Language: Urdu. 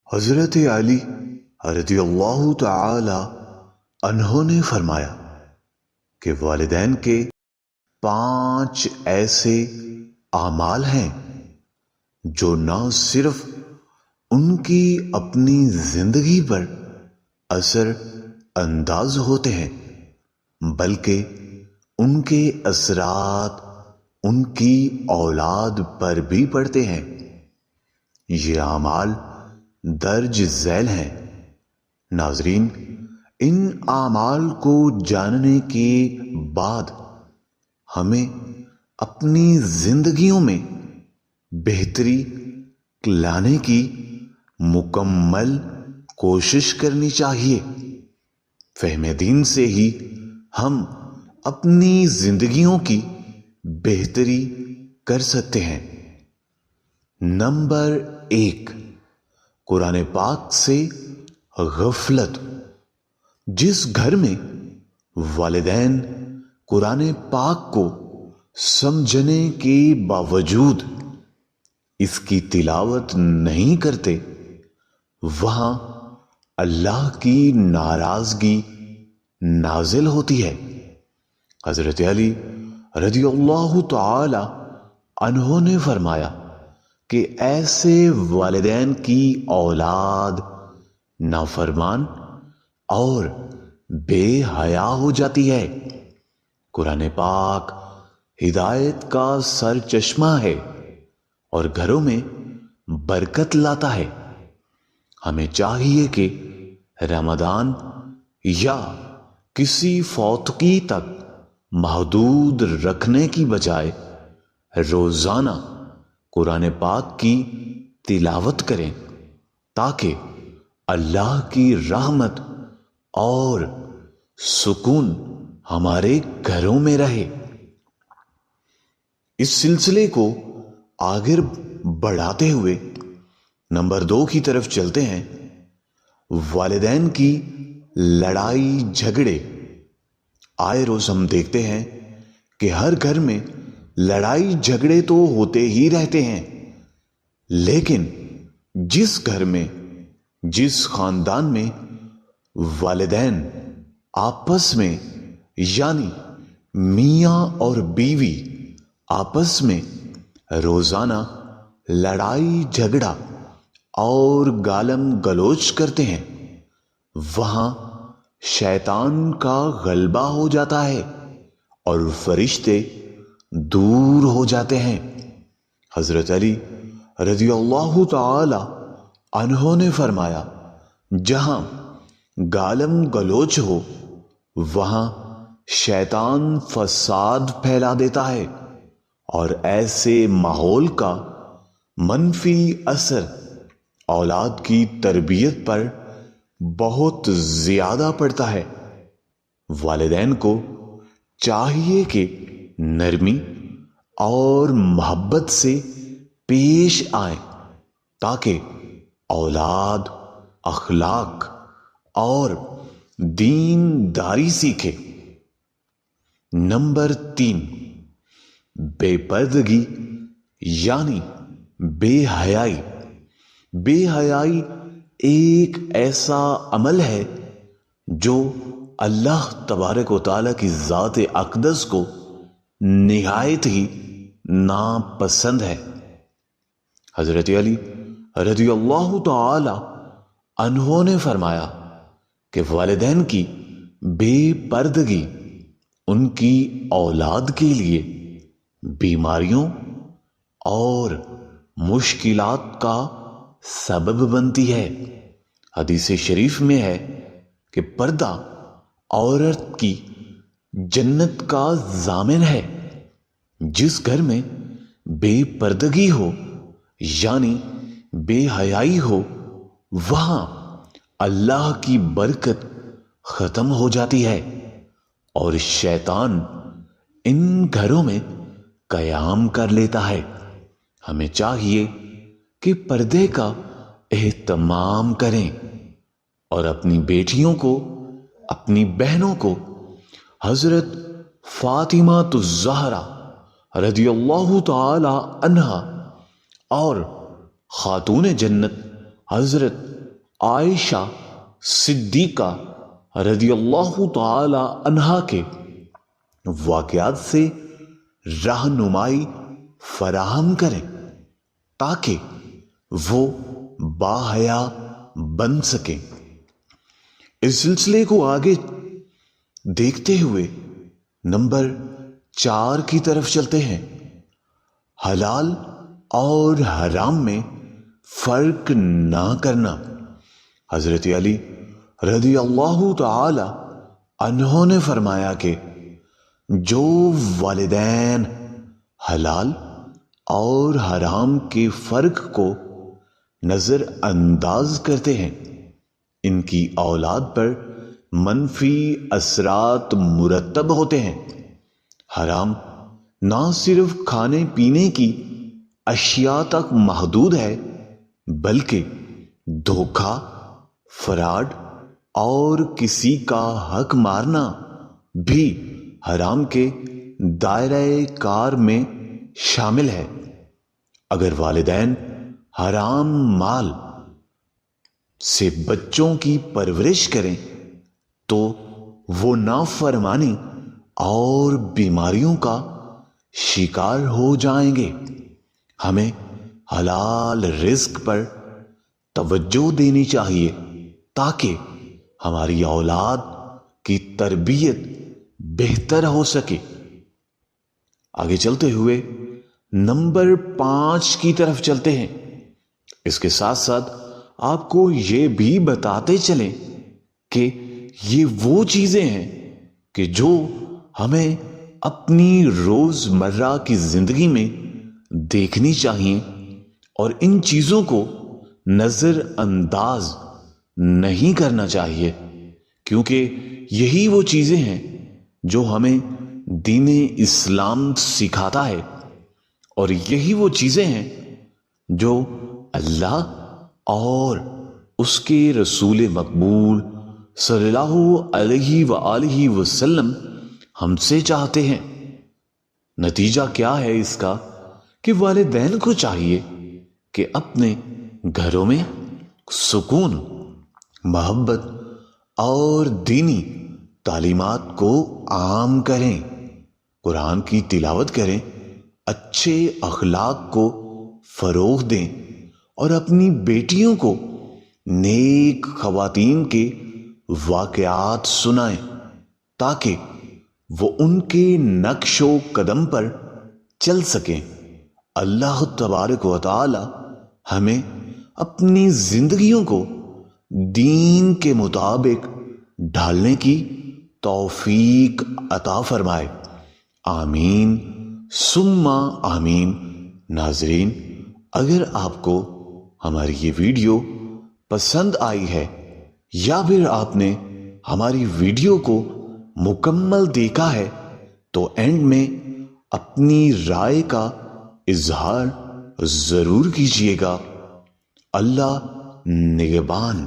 حضرت علی رضی اللہ تعالی عنہ نے فرمایا کہ والدین کے 5 ایسے اعمال ہیں جو نہ صرف ان کی اپنی زندگی پر اثر انداز ہوتے ہیں بلکہ ان کے اثرات ان کی اولاد پر بھی پڑتے ہیں۔ یہ اعمال درج ذیل ہیں۔ ناظرین، ان اعمال کو جاننے کے بعد ہمیں اپنی زندگیوں میں بہتری لانے کی مکمل کوشش کرنی چاہیے۔ فہم دین سے ہی ہم اپنی زندگیوں کی بہتری کر سکتے ہیں۔ نمبر 1، قرآن پاک سے غفلت۔ جس گھر میں والدین قرآن پاک کو سمجھنے کے باوجود اس کی تلاوت نہیں کرتے، وہاں اللہ کی ناراضگی نازل ہوتی ہے۔ حضرت علی رضی اللہ تعالی عنہ نے فرمایا کہ ایسے والدین کی اولاد نافرمان اور بے حیا ہو جاتی ہے۔ قرآن پاک ہدایت کا سر چشمہ ہے اور گھروں میں برکت لاتا ہے۔ ہمیں چاہیے کہ رمضان یا کسی فوتگی تک محدود رکھنے کی بجائے روزانہ قرآن پاک کی تلاوت کریں تاکہ اللہ کی رحمت اور سکون ہمارے گھروں میں رہے۔ اس سلسلے کو آگے بڑھاتے ہوئے نمبر 2 کی طرف چلتے ہیں۔ والدین کی لڑائی جھگڑے۔ آئے روز ہم دیکھتے ہیں کہ ہر گھر میں لڑائی جھگڑے تو ہوتے ہی رہتے ہیں، لیکن جس گھر میں، جس خاندان میں والدین آپس میں یعنی میاں اور بیوی آپس میں روزانہ لڑائی جھگڑا اور گالم گلوچ کرتے ہیں، وہاں شیطان کا غلبہ ہو جاتا ہے اور فرشتے دور ہو جاتے ہیں۔ حضرت علی رضی اللہ تعالی عنہ نے فرمایا، جہاں گالم گلوچ ہو وہاں شیطان فساد پھیلا دیتا ہے اور ایسے ماحول کا منفی اثر اولاد کی تربیت پر بہت زیادہ پڑتا ہے۔ والدین کو چاہیے کہ نرمی اور محبت سے پیش آئیں تاکہ اولاد اخلاق اور دینداری سیکھے۔ نمبر 3، بے پردگی یعنی بے حیائی۔ بے حیائی ایک ایسا عمل ہے جو اللہ تبارک و تعالیٰ کی ذات اقدس کو نہایت ہی ناپسند ہے۔ حضرت علی رضی اللہ تعالی عنہ نے فرمایا کہ والدین کی بے پردگی ان کی اولاد کے لیے بیماریوں اور مشکلات کا سبب بنتی ہے۔ حدیث شریف میں ہے کہ پردہ عورت کی جنت کا ضامن ہے۔ جس گھر میں بے پردگی ہو یعنی بے حیائی ہو، وہاں اللہ کی برکت ختم ہو جاتی ہے اور شیطان ان گھروں میں قیام کر لیتا ہے۔ ہمیں چاہیے کہ پردے کا اہتمام کریں اور اپنی بیٹیوں کو، اپنی بہنوں کو حضرت فاطمہ الزہرا رضی اللہ تعالی عنہا اور خاتون جنت حضرت عائشہ صدیقہ رضی اللہ تعالی عنہا کے واقعات سے رہنمائی فراہم کریں تاکہ وہ باحیا بن سکیں۔ اس سلسلے کو آگے دیکھتے ہوئے نمبر 4 کی طرف چلتے ہیں۔ حلال اور حرام میں فرق نہ کرنا۔ حضرت علی رضی اللہ تعالی عنہ نے فرمایا کہ جو والدین حلال اور حرام کے فرق کو نظر انداز کرتے ہیں ان کی اولاد پر منفی اثرات مرتب ہوتے ہیں۔ حرام نہ صرف کھانے پینے کی اشیاء تک محدود ہے بلکہ دھوکہ، فراڈ اور کسی کا حق مارنا بھی حرام کے دائرہ کار میں شامل ہے۔ اگر والدین حرام مال سے بچوں کی پرورش کریں تو وہ نافرمانی اور بیماریوں کا شکار ہو جائیں گے۔ ہمیں حلال رزق پر توجہ دینی چاہیے تاکہ ہماری اولاد کی تربیت بہتر ہو سکے۔ آگے چلتے ہوئے نمبر 5 کی طرف چلتے ہیں۔ اس کے ساتھ ساتھ آپ کو یہ بھی بتاتے چلیں کہ یہ وہ چیزیں ہیں کہ جو ہمیں اپنی روزمرہ کی زندگی میں دیکھنی چاہیے اور ان چیزوں کو نظر انداز نہیں کرنا چاہیے، کیونکہ یہی وہ چیزیں ہیں جو ہمیں دین اسلام سکھاتا ہے، اور یہی وہ چیزیں ہیں جو اللہ اور اس کے رسول مقبول صلی اللہ علیہ وآلہ وسلم ہم سے چاہتے ہیں۔ نتیجہ کیا ہے اس کا کہ والدین کو چاہیے کہ اپنے گھروں میں سکون، محبت اور دینی تعلیمات کو عام کریں، قرآن کی تلاوت کریں، اچھے اخلاق کو فروغ دیں اور اپنی بیٹیوں کو نیک خواتین کے واقعات سنائیں تاکہ وہ ان کے نقش و قدم پر چل سکیں۔ اللہ تبارک و تعالی ہمیں اپنی زندگیوں کو دین کے مطابق ڈھالنے کی توفیق عطا فرمائے۔ آمین ثم آمین۔ ناظرین، اگر آپ کو ہماری یہ ویڈیو پسند آئی ہے یا پھر آپ نے ہماری ویڈیو کو مکمل دیکھا ہے تو اینڈ میں اپنی رائے کا اظہار ضرور کیجیے گا۔ اللہ نگہبان۔